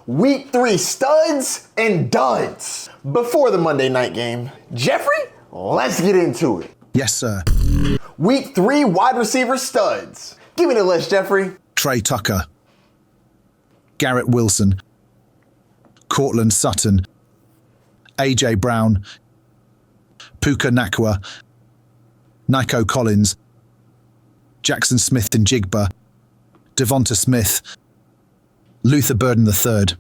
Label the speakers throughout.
Speaker 1: Week 3 studs and duds. Before the Monday night game, Jeffrey, let's get into it.
Speaker 2: Yes, sir.
Speaker 1: Week 3 wide receiver studs. Give me the list, Jeffrey.
Speaker 2: Trey Tucker, Garrett Wilson, Courtland Sutton, AJ Brown, Puka Nakua, Nico Collins, Jackson Smith and Jigba, DeVonta Smith, Luther Burden III.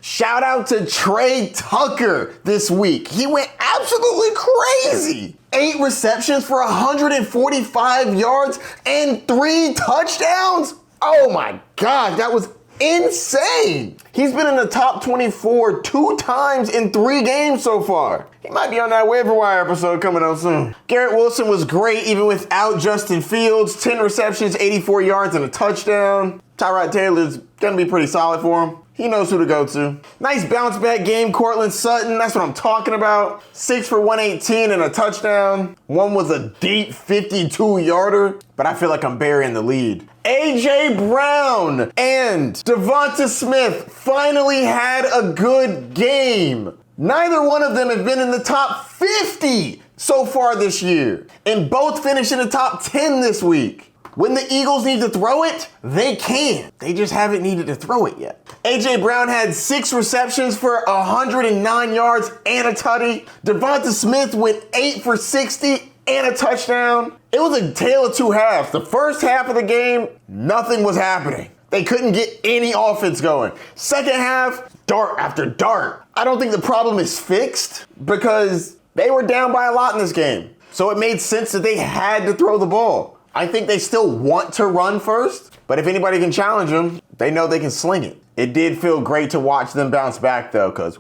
Speaker 1: Shout out to Trey Tucker this week. He went absolutely crazy. 8 receptions for 145 yards and 3 touchdowns. Oh my gosh, that was insane. He's been in the top 24 2 times in 3 games so far. He might be on that waiver wire episode coming out soon. Garrett Wilson was great even without Justin Fields. 10 receptions, 84 yards and a touchdown. Tyrod Taylor's gonna be pretty solid for him. He knows who to go to. Nice bounce back game, Courtland Sutton. That's what I'm talking about. 6 for 118 and a touchdown. One was a deep 52-yarder, but I feel like I'm burying the lead. AJ Brown and DeVonta Smith finally had a good game. Neither one of them have been in the top 50 so far this year, and both finished in the top 10 this week. When the Eagles need to throw it, they can. They just haven't needed to throw it yet. AJ Brown had 6 receptions for 109 yards and a tutty. DeVonta Smith went 8 for 60 and a touchdown. It was a tale of 2 halves. The first half of the game, nothing was happening. They couldn't get any offense going. Second half, dart after dart. I don't think the problem is fixed because they were down by a lot in this game. So it made sense that they had to throw the ball. I think they still want to run first, but if anybody can challenge them, they know they can sling it. It did feel great to watch them bounce back though, because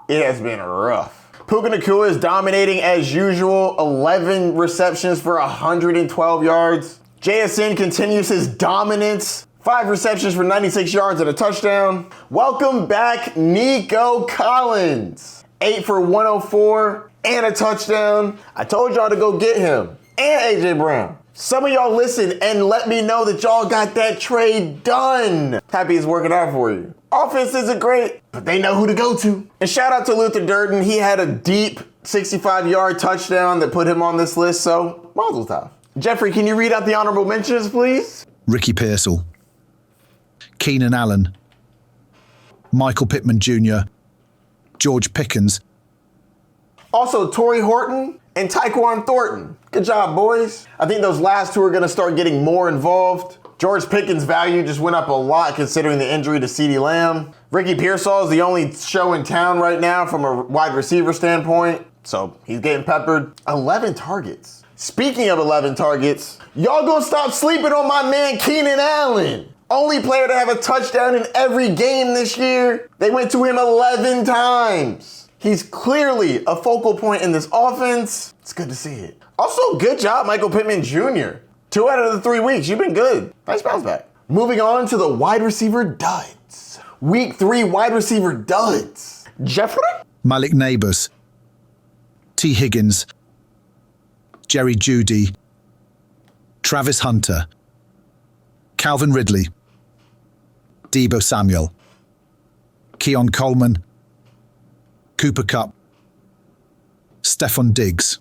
Speaker 1: it has been rough. Puka Nakua is dominating as usual, 11 receptions for 112 yards. JSN continues his dominance, 5 receptions for 96 yards and a touchdown. Welcome back, Nico Collins, 8 for 104 and a touchdown. I told y'all to go get him, and AJ Brown. Some of y'all listen and let me know that y'all got that trade done. Happy it's working out for you. Offense isn't great, but they know who to go to. And shout out to Luther Durden. He had a deep 65-yard touchdown that put him on this list, so mazel tov. Jeffrey, can you read out the honorable mentions, please?
Speaker 2: Ricky Pearsall, Keenan Allen, Michael Pittman Jr., George Pickens.
Speaker 1: Also, Torrey Horton and Tyquan Thornton. Good job, boys. I think those last 2 are going to start getting more involved. George Pickens' value just went up a lot considering the injury to CeeDee Lamb. Ricky Pearsall is the only show in town right now from a wide receiver standpoint, so he's getting peppered. 11 targets. Speaking of 11 targets, y'all gonna stop sleeping on my man Keenan Allen. Only player to have a touchdown in every game this year. They went to him 11 times. He's clearly a focal point in this offense. It's good to see it. Also, good job, Michael Pittman Jr. 2 out of the 3 weeks. You've been good. Nice bounce back. Moving on to the wide receiver duds. Week 3 wide receiver duds. Jeffrey?
Speaker 2: Malik Nabers, T. Higgins, Jerry Judy, Travis Hunter, Calvin Ridley, Deebo Samuel, Keon Coleman, Cooper Kupp, Stephon Diggs.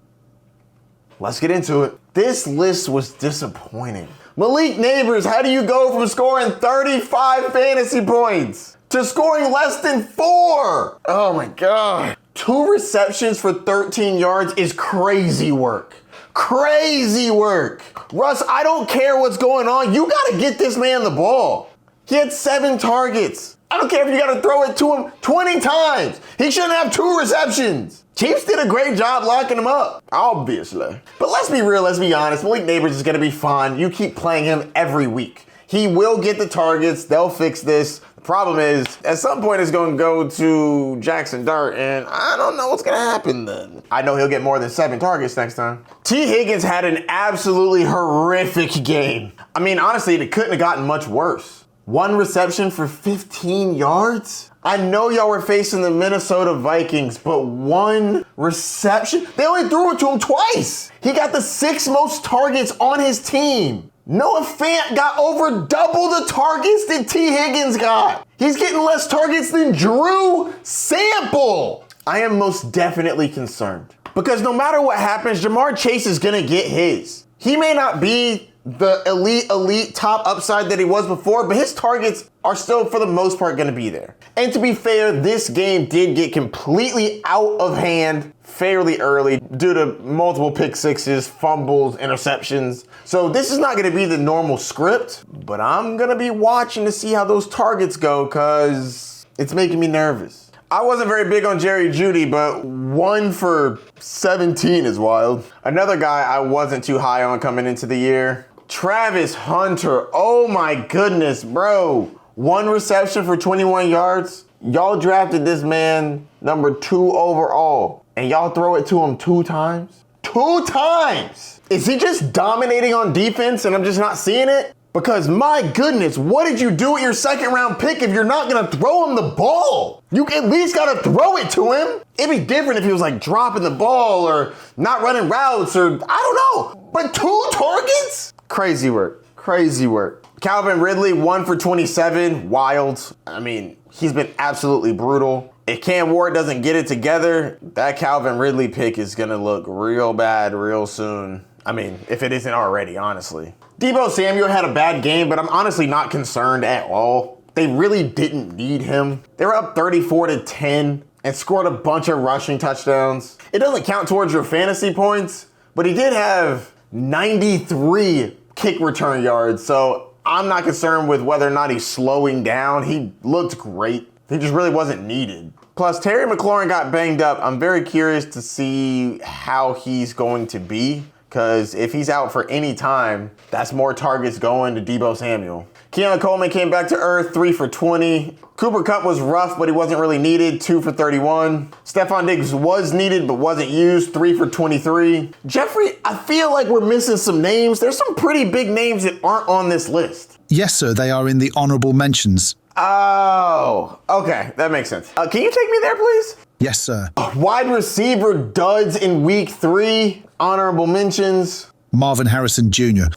Speaker 1: Let's get into it. This list was disappointing. Malik Nabers, how do you go from scoring 35 fantasy points to scoring less than 4? Oh my God. 2 receptions for 13 yards is crazy work. Crazy work. Russ, I don't care what's going on. You gotta get this man the ball. He had 7 targets. I don't care if you gotta throw it to him 20 times. He shouldn't have 2 receptions. Chiefs did a great job locking him up, obviously. But let's be real, let's be honest. Malik Nabers is gonna be fine. You keep playing him every week. He will get the targets. They'll fix this. The problem is, at some point it's gonna go to Jackson Dart, and I don't know what's gonna happen then. I know he'll get more than 7 targets next time. T. Higgins had an absolutely horrific game. I mean, honestly, it couldn't have gotten much worse. 1 reception for 15 yards? I know y'all were facing the Minnesota Vikings, but 1 reception? They only threw it to him twice. He got the 6th most targets on his team. Noah Fant got over double the targets that T. Higgins got. He's getting less targets than Drew Sample. I am most definitely concerned. Because no matter what happens, Jamar Chase is going to get his. He may not be the elite top upside that he was before, but his targets are still, for the most part, going to be there. And to be fair, this game did get completely out of hand fairly early due to multiple pick sixes, fumbles, interceptions. So this is not going to be the normal script, but I'm going to be watching to see how those targets go because it's making me nervous. I wasn't very big on Jerry Jeudy, but 1 for 17 is wild. Another guy I wasn't too high on coming into the year, Travis Hunter. Oh my goodness, bro. 1 reception for 21 yards. Y'all drafted this man number 2 overall, and y'all throw it to him 2 times? 2 times! Is he just dominating on defense and I'm just not seeing it? Because my goodness, what did you do with your 2nd round pick if you're not gonna throw him the ball? You at least gotta throw it to him. It'd be different if he was like dropping the ball or not running routes or I don't know. But 2 targets? Crazy work, crazy work. Calvin Ridley, 1 for 27, wild. I mean, he's been absolutely brutal. If Cam Ward doesn't get it together, that Calvin Ridley pick is gonna look real bad real soon. I mean, if it isn't already, honestly. Deebo Samuel had a bad game, but I'm honestly not concerned at all. They really didn't need him. They were up 34-10 and scored a bunch of rushing touchdowns. It doesn't count towards your fantasy points, but he did have 93 kick return yards, so I'm not concerned with whether or not he's slowing down. He looked great. He just really wasn't needed. Plus, Terry McLaurin got banged up. I'm very curious to see how he's going to be. Because if he's out for any time, that's more targets going to Deebo Samuel. Keon Coleman came back to earth, 3 for 20. Cooper Kupp was rough, but he wasn't really needed, 2 for 31. Stephon Diggs was needed, but wasn't used, 3 for 23. Jeffrey, I feel like we're missing some names. There's some pretty big names that aren't on this list.
Speaker 2: Yes, sir, they are in the honorable mentions.
Speaker 1: Oh, okay, that makes sense. Can you take me there, please?
Speaker 2: Yes, sir.
Speaker 1: Wide receiver duds in week 3. Honorable mentions.
Speaker 2: Marvin Harrison Jr.,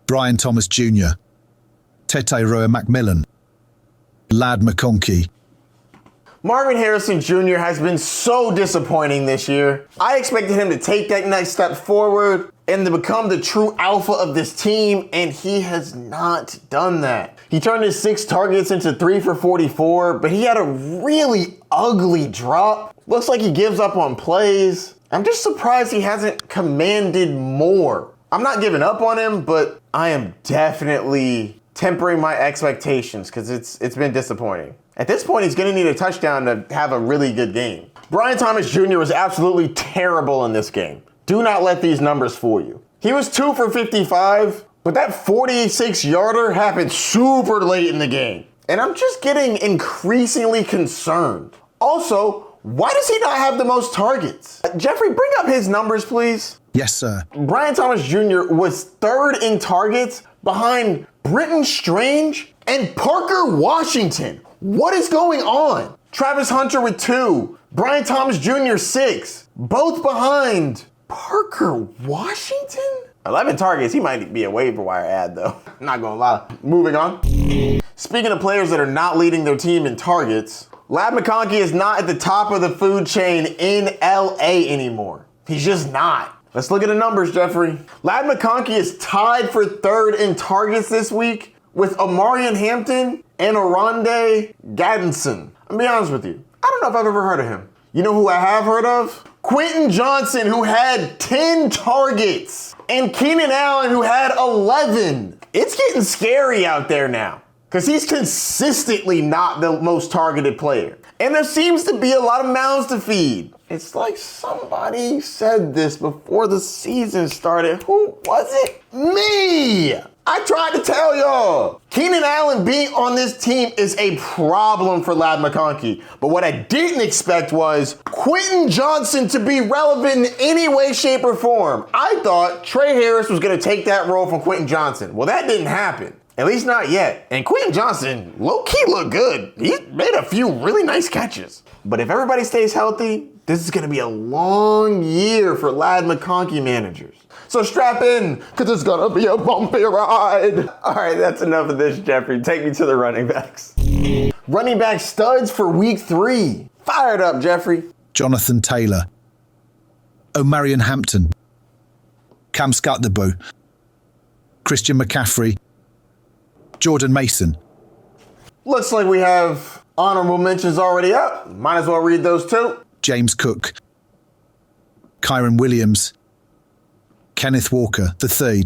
Speaker 2: Brian Thomas Jr., Tetairoa McMillan, Lad McConkey.
Speaker 1: Marvin Harrison Jr. has been so disappointing this year. I expected him to take that next step forward and to become the true alpha of this team, and he has not done that. He turned his 6 targets into 3 for 44, but he had a really ugly drop. Looks like he gives up on plays. I'm just surprised he hasn't commanded more. I'm not giving up on him, but I am definitely tempering my expectations because it's been disappointing. At this point, he's gonna need a touchdown to have a really good game. Brian Thomas Jr. was absolutely terrible in this game. Do not let these numbers fool you. He was 2 for 55, but that 46-yarder happened super late in the game. And I'm just getting increasingly concerned. Also, why does he not have the most targets? Jeffrey, bring up his numbers, please.
Speaker 2: Yes, sir.
Speaker 1: Brian Thomas Jr. was 3rd in targets behind Britton Strange and Parker Washington. What is going on? Travis Hunter with 2. Brian Thomas Jr. 6. Both behind Parker Washington? 11 targets. He might be a waiver wire ad, though. Not gonna lie. Moving on. Speaking of players that are not leading their team in targets, Lad McConkey is not at the top of the food chain in LA anymore. He's just not. Let's look at the numbers, Jeffrey. Lad McConkey is tied for 3rd in targets this week with Omarion Hampton and Oronde Gaddison. I'm gonna be honest with you. I don't know if I've ever heard of him. You know who I have heard of? Quentin Johnson, who had 10 targets, and Keenan Allen, who had 11. It's getting scary out there now, because he's consistently not the most targeted player. And there seems to be a lot of mouths to feed. It's like somebody said this before the season started. Who was it? Me! I tried to tell y'all. Keenan Allen being on this team is a problem for Lad McConkey. But what I didn't expect was Quentin Johnson to be relevant in any way, shape, or form. I thought Trey Harris was going to take that role from Quentin Johnson. Well, that didn't happen. At least not yet. And Quentin Johnson, low-key looked good. He made a few really nice catches. But if everybody stays healthy, this is going to be a long year for Lad McConkey managers. So strap in, because it's going to be a bumpy ride. All right, that's enough of this, Jeffrey. Take me to the running backs. Running back studs for week 3. Fire it up, Jeffrey.
Speaker 2: Jonathan Taylor, Omarion Hampton, Cam Scadaboo, Christian McCaffrey, Jordan Mason.
Speaker 1: Looks like we have honorable mentions already up. Might as well read those too.
Speaker 2: James Cook, Kyren Williams, Kenneth Walker III.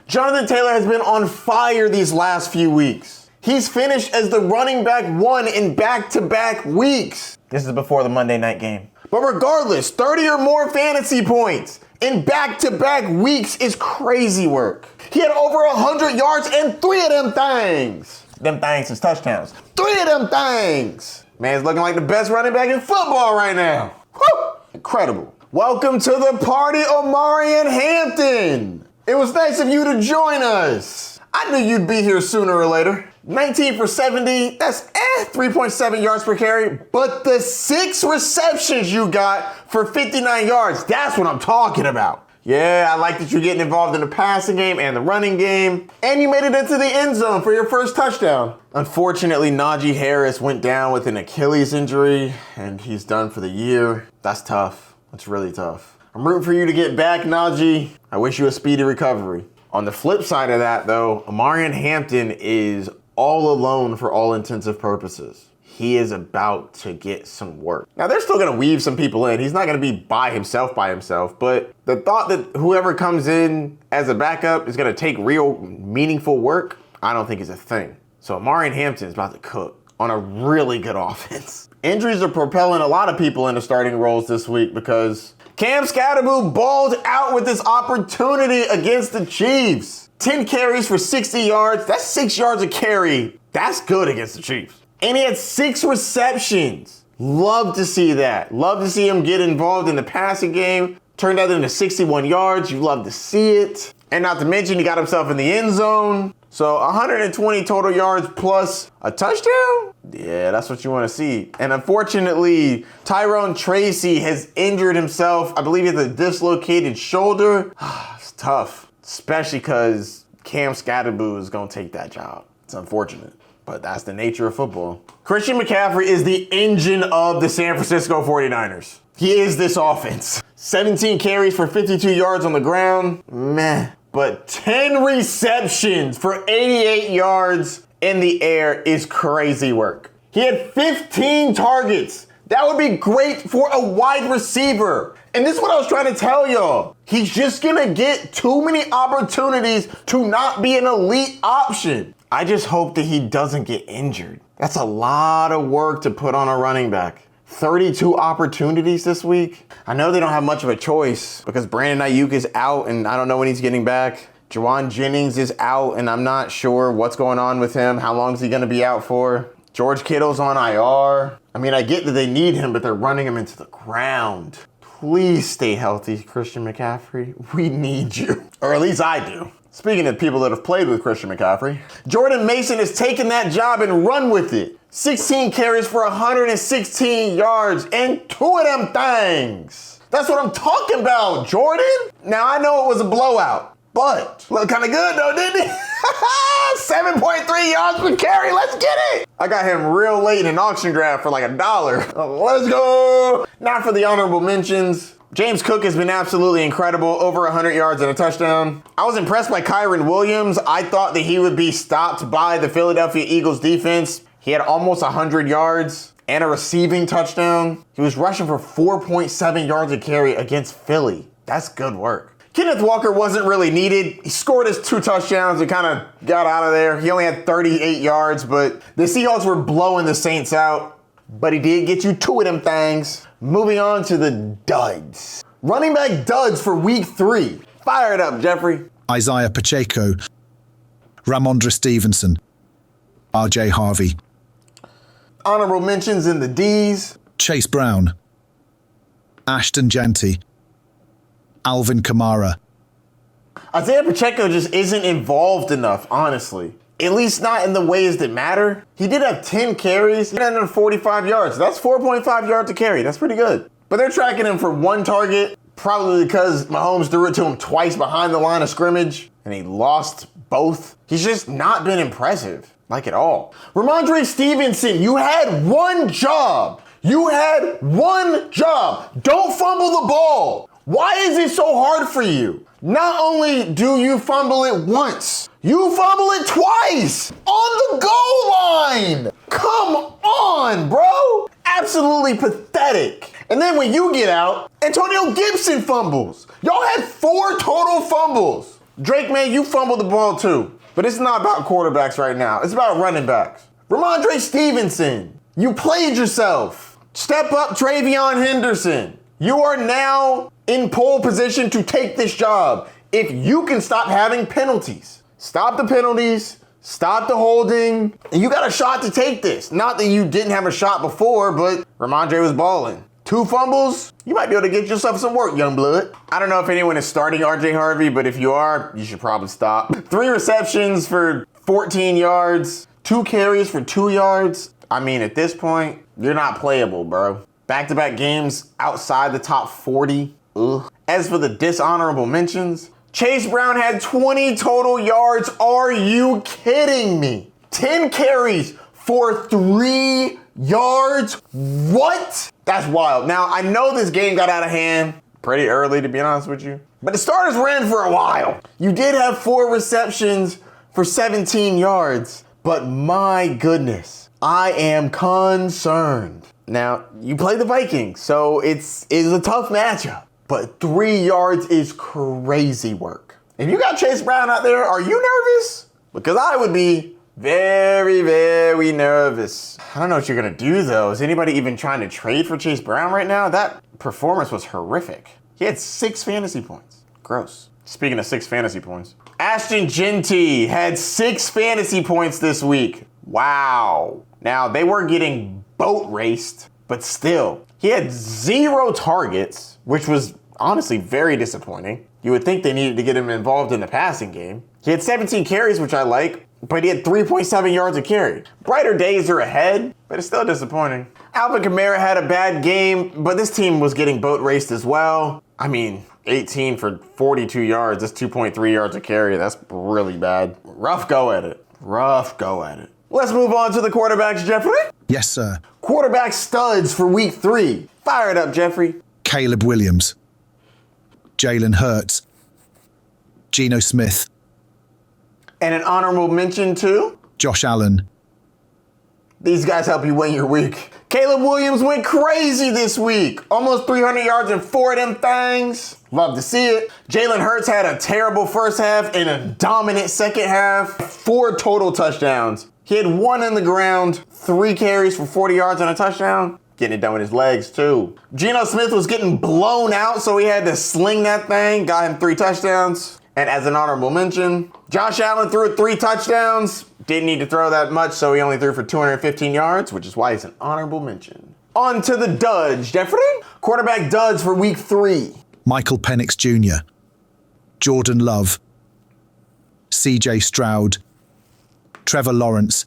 Speaker 1: Jonathan Taylor has been on fire these last few weeks. He's finished as the running back 1 in back-to-back weeks. This is before the Monday night game. But regardless, 30 or more fantasy points in back-to-back weeks is crazy work. He had over 100 yards and 3 of them things. Them things is touchdowns. 3 of them things. Man's looking like the best running back in football right now. Woo! Incredible. Welcome to the party, Omarion Hampton. It was nice of you to join us. I knew you'd be here sooner or later. 19 for 70, that's 3.7 yards per carry, but the 6 receptions you got for 59 yards, that's what I'm talking about. Yeah, I like that you're getting involved in the passing game and the running game, and you made it into the end zone for your first touchdown. Unfortunately, Najee Harris went down with an Achilles injury, and he's done for the year. That's tough. That's really tough. I'm rooting for you to get back, Najee. I wish you a speedy recovery. On the flip side of that, though, Omarion Hampton is all alone for all intensive purposes. He is about to get some work. Now, they're still going to weave some people in. He's not going to be by himself, but the thought that whoever comes in as a backup is going to take real meaningful work, I don't think is a thing. So Omarion Hampton is about to cook on a really good offense. Injuries are propelling a lot of people into starting roles this week because Cam Scadaboo balled out with this opportunity against the Chiefs. 10 carries for 60 yards. That's 6 yards a carry. That's good against the Chiefs. And he had 6 receptions. Love to see that. Love to see him get involved in the passing game. Turned out into 61 yards. You love to see it. And not to mention, he got himself in the end zone. So 120 total yards plus a touchdown? Yeah, that's what you want to see. And unfortunately, Tyrone Tracy has injured himself. I believe he has a dislocated shoulder. It's tough, especially because Cam Scadaboo is going to take that job. It's unfortunate, but that's the nature of football. Christian McCaffrey is the engine of the San Francisco 49ers. He is this offense. 17 carries for 52 yards on the ground. Meh. But 10 receptions for 88 yards in the air is crazy work. He had 15 targets. That would be great for a wide receiver. And this is what I was trying to tell y'all. He's just gonna get too many opportunities to not be an elite option. I just hope that he doesn't get injured. That's a lot of work to put on a running back. 32 opportunities this week. I know they don't have much of a choice because Brandon Ayuk is out and I don't know when he's getting back. Juwan Jennings is out and I'm not sure what's going on with him. How long is he going to be out for? George Kittle's on IR. I mean, I get that they need him, but they're running him into the ground. Please stay healthy, Christian McCaffrey. We need you. Or at least I do. Speaking of people that have played with Christian McCaffrey, Jordan Mason has taken that job and run with it. 16 carries for 116 yards and 2 of them things. That's what I'm talking about, Jordan. Now, I know it was a blowout, but looked kind of good though, didn't it? 7.3 yards per carry, let's get it. I got him real late in an auction draft for like $1. Let's go. Now for the honorable mentions. James Cook has been absolutely incredible, over 100 yards and a touchdown. I was impressed by Kyren Williams. I thought that he would be stopped by the Philadelphia Eagles defense. He had almost 100 yards and a receiving touchdown. He was rushing for 4.7 yards a carry against Philly. That's good work. Kenneth Walker wasn't really needed. He scored his 2 touchdowns and kind of got out of there. He only had 38 yards, but the Seahawks were blowing the Saints out. But he did get you 2 of them things. Moving on to the duds. Running back duds for week 3. Fire it up, Jeffrey.
Speaker 2: Isaiah Pacheco, Ramondre Stevenson, RJ Harvey.
Speaker 1: Honorable mentions in the D's.
Speaker 2: Chase Brown, Ashton Jeanty, Alvin Kamara.
Speaker 1: Isaiah Pacheco just isn't involved enough, honestly. At least not in the ways that matter. He did have 10 carries, 145 yards. That's 4.5 yards a carry. That's pretty good. But they're tracking him for 1 target, probably because Mahomes threw it to him twice behind the line of scrimmage, and he lost both. He's just not been impressive. like at all. Ramondre Stevenson, you had one job. You had one job. Don't fumble the ball. Why is it so hard for you? Not only do you fumble it once, you fumble it twice on the goal line. Come on, bro. Absolutely pathetic. And then when you get out, Antonio Gibson fumbles. Y'all had 4 total fumbles. Drake, man, you fumbled the ball too. But it's not about quarterbacks right now. It's about running backs. Ramondre Stevenson, you played yourself. Step up Travion Henderson. You are now in pole position to take this job if you can stop having penalties. Stop the penalties, stop the holding, and you got a shot to take this. Not that you didn't have a shot before, but Ramondre was balling. 2 fumbles, you might be able to get yourself some work, young blood. I don't know if anyone is starting RJ Harvey, but if you are, you should probably stop. 3 receptions for 14 yards, 2 carries for 2 yards. I mean, at this point, you're not playable, bro. Back-to-back games outside the top 40. Ugh. As for the dishonorable mentions, Chase Brown had 20 total yards. Are you kidding me? 10 carries for 3 yards? What? That's wild. Now, I know this game got out of hand pretty early, to be honest with you, but the starters ran for a while. You did have 4 receptions for 17 yards, but my goodness, I am concerned. Now, you play the Vikings, so it's a tough matchup, but 3 yards is crazy work. If you got Chase Brown out there, are you nervous? Because I would be very, very nervous. I don't know what you're gonna do though. Is anybody even trying to trade for Chase Brown right now? That performance was horrific. He had 6 fantasy points. Gross. Speaking of 6 fantasy points, Ashton Jeanty had 6 fantasy points this week. Wow. Now, they were getting boat raced, but still, he had 0 targets, which was honestly very disappointing. You would think they needed to get him involved in the passing game. He had 17 carries, which I like, but he had 3.7 yards a carry. Brighter days are ahead, but it's still disappointing. Alvin Kamara had a bad game, but this team was getting boat raced as well. I mean, 18 for 42 yards, that's 2.3 yards a carry. That's really bad. Rough go at it. Rough go at it. Let's move on to the quarterbacks, Jeffrey.
Speaker 2: Yes, sir.
Speaker 1: Quarterback studs for week 3. Fire it up, Jeffrey.
Speaker 2: Caleb Williams, Jalen Hurts, Geno Smith,
Speaker 1: And an honorable mention to
Speaker 2: Josh Allen.
Speaker 1: These guys help you win your week. Caleb Williams went crazy this week. Almost 300 yards in 4 of them things. Love to see it. Jalen Hurts had a terrible first half and a dominant second half. 4 total touchdowns. He had 1 in the ground, 3 carries for 40 yards and a touchdown. Getting it done with his legs too. Geno Smith was getting blown out, so he had to sling that thing. Got him 3 touchdowns. And as an honorable mention, Josh Allen threw 3 touchdowns. Didn't need to throw that much, so he only threw for 215 yards, which is why he's an honorable mention. On to the duds, Jeffrey. Quarterback duds for week 3.
Speaker 2: Michael Penix Jr., Jordan Love, CJ Stroud, Trevor Lawrence.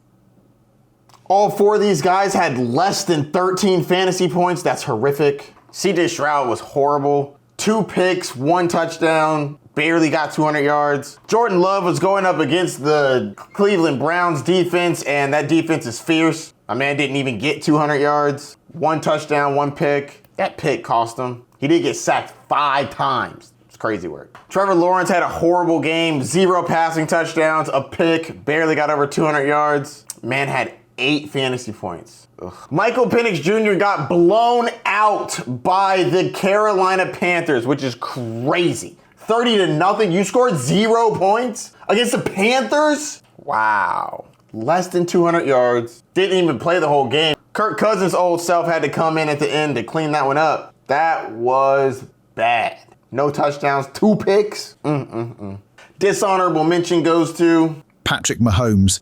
Speaker 1: All 4 of these guys had less than 13 fantasy points. That's horrific. CJ Stroud was horrible. 2 picks, 1 touchdown. Barely got 200 yards. Jordan Love was going up against the Cleveland Browns defense, and that defense is fierce. My man didn't even get 200 yards. 1 touchdown, 1 pick. That pick cost him. He did get sacked 5 times. It's crazy work. Trevor Lawrence had a horrible game. 0 passing touchdowns, a pick, barely got over 200 yards. Man had 8 fantasy points. Ugh. Michael Penix Jr. got blown out by the Carolina Panthers, which is crazy. 30-0. You scored 0 points against the Panthers? Wow. Less than 200 yards. Didn't even play the whole game. Kirk Cousins' old self had to come in at the end to clean that one up. That was bad. No touchdowns, 2 picks. Dishonorable mention goes to
Speaker 2: Patrick Mahomes,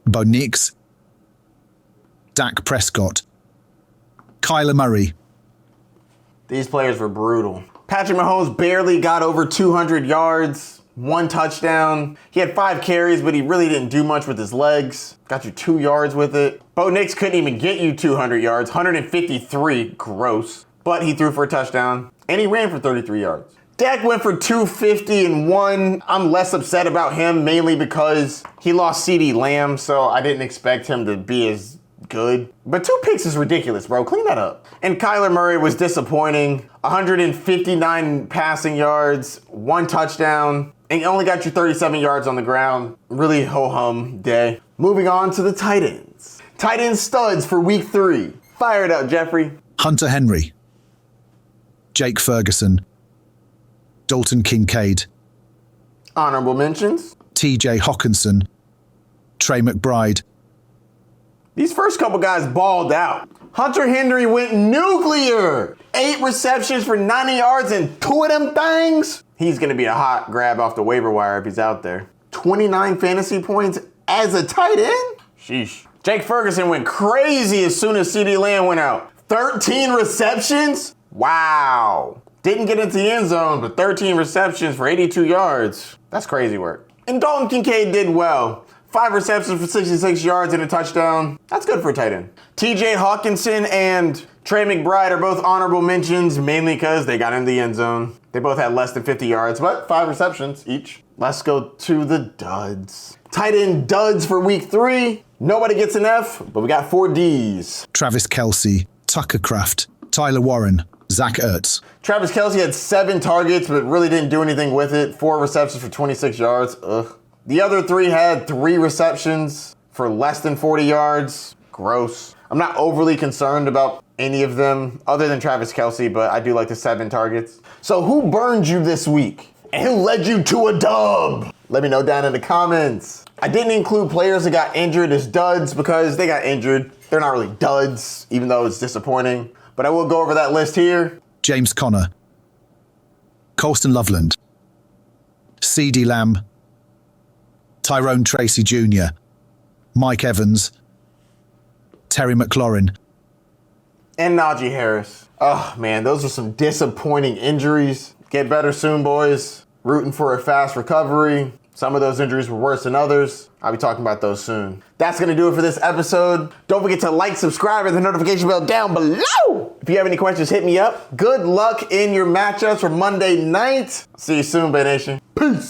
Speaker 2: Bo Nix, Dak Prescott, Kyler Murray.
Speaker 1: These players were brutal. Patrick Mahomes barely got over 200 yards, 1 touchdown. He had 5 carries, but he really didn't do much with his legs. Got you 2 yards with it. Bo Nix couldn't even get you 200 yards, 153, gross. But he threw for a touchdown, and he ran for 33 yards. Dak went for 250 and 1. I'm less upset about him, mainly because he lost CeeDee Lamb, so I didn't expect him to be as good. But 2 picks is ridiculous, bro. Clean that up. And Kyler Murray was disappointing. 159 passing yards, 1 touchdown, and only got you 37 yards on the ground. Really ho-hum day. Moving on to the tight ends. Tight end studs for week 3. Fire it up, Jeffrey.
Speaker 2: Hunter Henry, Jake Ferguson, Dalton Kincaid,
Speaker 1: Honorable mentions.
Speaker 2: TJ Hockenson, Trey McBride.
Speaker 1: These first couple guys balled out. Hunter Henry went nuclear. 8 receptions for 90 yards and 2 of them things. He's going to be a hot grab off the waiver wire if he's out there. 29 fantasy points as a tight end? Sheesh. Jake Ferguson went crazy as soon as CeeDee Lamb went out. 13 receptions? Wow. Didn't get into the end zone, but 13 receptions for 82 yards. That's crazy work. And Dalton Kincaid did well. 5 receptions for 66 yards and a touchdown. That's good for a tight end. TJ Hockenson and Trey McBride are both honorable mentions, mainly because they got in the end zone. They both had less than 50 yards, but 5 receptions each. Let's go to the duds. Tight end duds for week 3. Nobody gets an F, but we got 4 Ds.
Speaker 2: Travis Kelce, Tucker Kraft, Tyler Warren, Zach Ertz.
Speaker 1: Travis Kelce had 7 targets, but really didn't do anything with it. 4 receptions for 26 yards. Ugh. The other 3 had 3 receptions for less than 40 yards. Gross. I'm not overly concerned about any of them other than Travis Kelce, but I do like the 7 targets. So who burned you this week? And who led you to a dub? Let me know down in the comments. I didn't include players that got injured as duds because they got injured. They're not really duds, even though it's disappointing. But I will go over that list here.
Speaker 2: James Conner, Colston Loveland, CeeDee Lamb, Tyrone Tracy Jr., Mike Evans, Terry McLaurin,
Speaker 1: and Najee Harris. Oh, man, those are some disappointing injuries. Get better soon, boys. Rooting for a fast recovery. Some of those injuries were worse than others. I'll be talking about those soon. That's going to do it for this episode. Don't forget to like, subscribe, and the notification bell down below. If you have any questions, hit me up. Good luck in your matchups for Monday night. See you soon, Bay Nation. Peace.